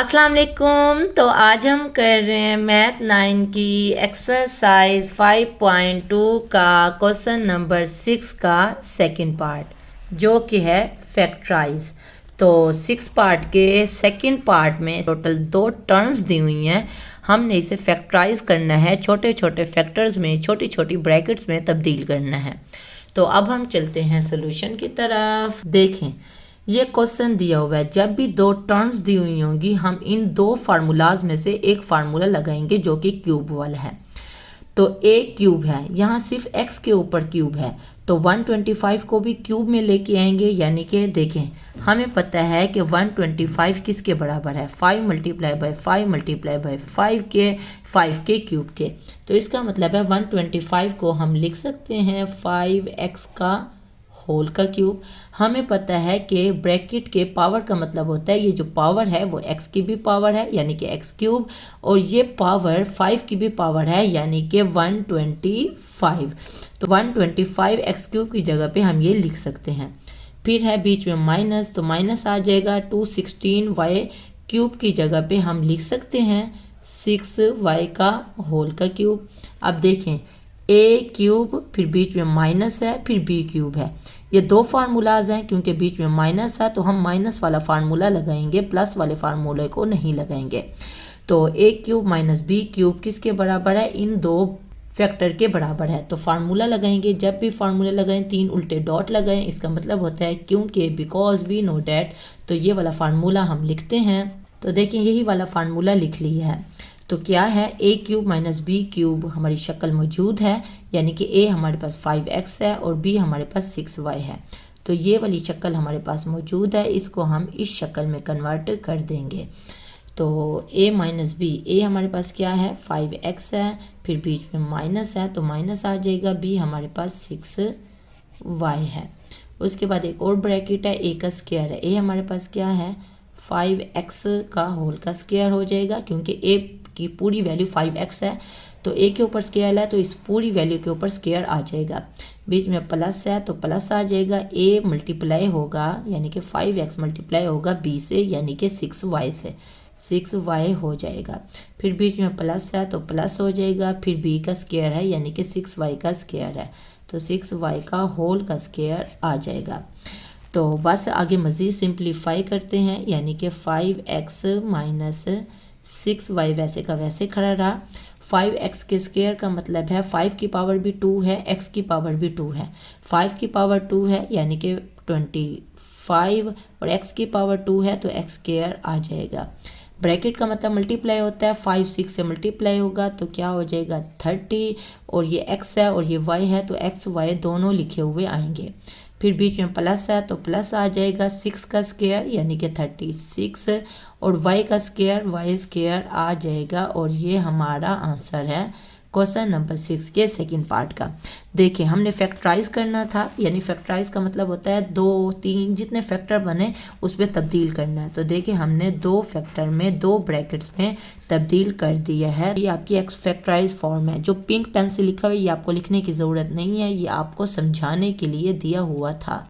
अस्सलाम वालेकुम। तो आज हम कर रहे हैं मैथ 9 की एक्सरसाइज 5.2 का क्वेश्चन नंबर 6 का सेकंड पार्ट जो कि है फैक्टराइज। तो 6 पार्ट के सेकंड पार्ट में टोटल 2 टर्म्स दी हुई हैं। हमने इसे फैक्टराइज करना है, छोटे छोटे फैक्टर्स में, छोटी छोटी ब्रैकेट्स में तब्दील करना है। तो अब हम चलते हैं सोल्यूशन की तरफ। देखें, ये क्वेश्चन दिया हुआ है, जब भी 2 टर्म्स दी हुई होंगी हम इन 2 फार्मूलाज में से एक फार्मूला लगाएंगे जो कि क्यूब वाला है। तो एक क्यूब है, यहाँ सिर्फ x के ऊपर क्यूब है, तो 125 को भी क्यूब में लेके आएंगे। यानी कि देखें, हमें पता है कि 125 किसके बराबर है, 5 मल्टीप्लाई बाय 5 मल्टीप्लाई बाय 5 के क्यूब के। तो इसका मतलब है 125 को हम लिख सकते हैं 5x का होल का क्यूब। हमें पता है कि ब्रैकेट के पावर का मतलब होता है, ये जो पावर है वो x की भी पावर है यानी कि x क्यूब, और ये पावर 5 की भी पावर है यानी कि 125। तो 125 x क्यूब की जगह पे हम ये लिख सकते हैं। फिर है बीच में माइनस, तो माइनस आ जाएगा 216y क्यूब की जगह पे हम लिख सकते हैं 6y का होल का क्यूब। अब देखें, a क्यूब, फिर बीच में माइनस है, फिर b क्यूब है। ये 2 फार्मूलाज हैं, क्योंकि बीच में माइनस है तो हम माइनस वाला फार्मूला लगाएंगे, प्लस वाले फार्मूले को नहीं लगाएंगे। तो a cube minus b cube किसके बराबर है, इन 2 फैक्टर के बराबर है। तो फार्मूला लगाएंगे, जब भी फार्मूला लगाएं 3 उल्टे डॉट लगाएं। इसका मतलब होता है क्योंकि, बिकॉज वी नो डैट। तो ये वाला फार्मूला हम लिखते हैं। तो देखिए, यही वाला फार्मूला लिख लिया है। तो क्या है, a cube minus b cube हमारी शक्ल मौजूद है, यानी कि a हमारे पास 5x है और b हमारे पास 6y है। तो ये वाली शक्ल हमारे पास मौजूद है, इसको हम इस शक्ल में कन्वर्ट कर देंगे। तो a माइनस b, a हमारे पास क्या है 5x है, फिर बीच में माइनस है तो माइनस आ जाएगा, b हमारे पास 6y है। उसके बाद एक और ब्रैकेट है, a का स्क्वायर है, a हमारे पास क्या है 5x का होल का स्क्वायर हो जाएगा, क्योंकि a की पूरी वैल्यू 5x है, तो a के ऊपर स्क्वायर है तो इस पूरी वैल्यू के ऊपर स्क्वायर आ जाएगा। बीच में प्लस है तो प्लस आ जाएगा, a मल्टीप्लाई होगा यानी कि 5x मल्टीप्लाई होगा b से यानी कि 6y से, 6y हो जाएगा। फिर बीच में प्लस है तो प्लस हो जाएगा, फिर b का स्क्वायर है यानी कि 6y का स्क्वायर है, तो 6y का होल का स्क्वायर आ जाएगा। तो बस आगे मज़ीद सिंप्लीफाई करते हैं, यानी कि 5x माइनस 6y वैसे का वैसे खड़ा रहा। 5x के स्क्वायर का मतलब है 5 की पावर भी 2 है, x की पावर भी 2 है। 5 की पावर 2 है यानी कि 25, और x की पावर 2 है तो x स्क्वायर आ जाएगा। ब्रैकेट का मतलब मल्टीप्लाई होता है, 5 6 से मल्टीप्लाई होगा तो क्या हो जाएगा 30, और ये x है और ये y है तो x y दोनों लिखे हुए आएंगे। फिर बीच में प्लस है तो प्लस आ जाएगा 6 का स्क्वायर यानी कि 36, और y का स्क्वायर y स्क्वायर आ जाएगा, और ये हमारा आंसर है क्वेश्चन नंबर 6 के सेकंड पार्ट का। देखिए, हमने फैक्टराइज करना था, यानी फैक्टराइज का मतलब होता है 2 3 जितने फैक्टर बने उस पर तब्दील करना है। तो देखिए, हमने 2 फैक्टर में 2 ब्रैकेट्स में तब्दील कर दिया है। ये आपकी एक्स फैक्टराइज फॉर्म है। जो पिंक पेन से लिखा हुआ है ये आपको लिखने की ज़रूरत नहीं है, ये आपको समझाने के लिए दिया हुआ था।